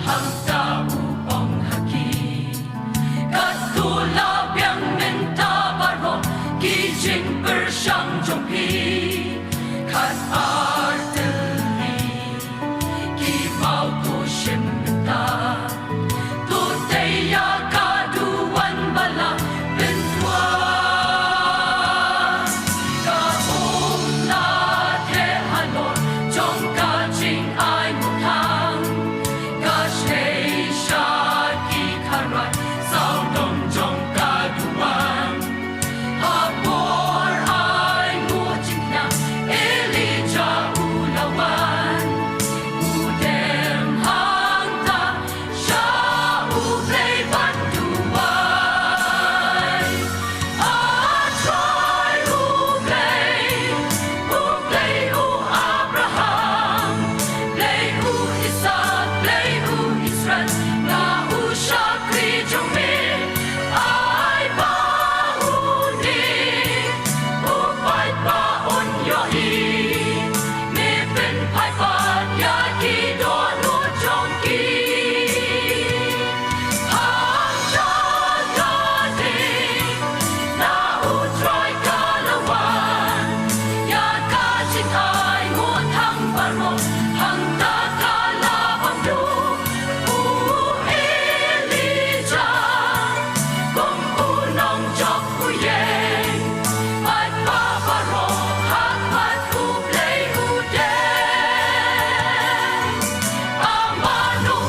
hang upang haki katulab yang menta baro kijing bersyang jompi kat arteri ki mau to shimta to teya kaduan bala bentua ka om na the halor jong ka jing ai mutang ka shay sha ki kharai sao dong jong kaduan habor ai mu jing na Elijah ulawan udem hang ta sha u play banduai a try u play u Abraham play u Isaac play u Israel na u shakri jome ai ba u ni u pai pa on yo hi me pen pai pa ya ki do no jong ki hang da da di na u try ka lawan ya ka jing ai mo thang par mo hang ta ka la bang du u Elijah kong u nong chok u ye ai pa pa ro hang pat u play u de amanu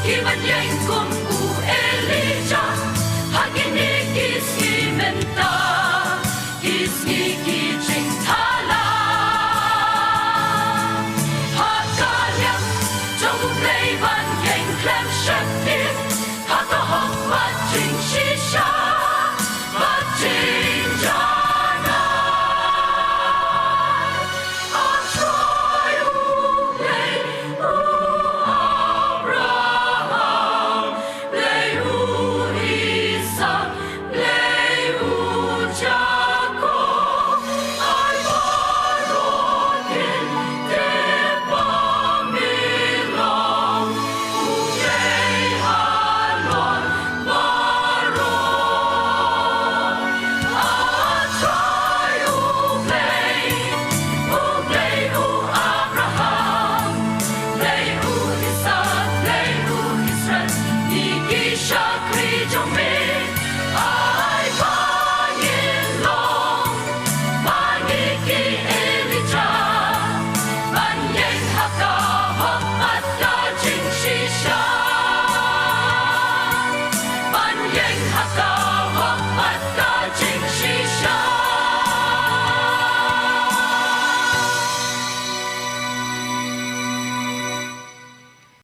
ki man yang kong u Elijah hagini kiski menta kiski ki jing thala hakalyam trong u play van yang klem shakit hata hok mat jing shisha mat jing jana a try u play u Abraham play u Isaac play u Jacob ai barotin te pamilong u play halon baron a try u play u Abraham play u Isaac play u Israel niki shakri jome ai ba yin long maniki Elijah ban yang haka hok mat ka jing shisha ban yang haka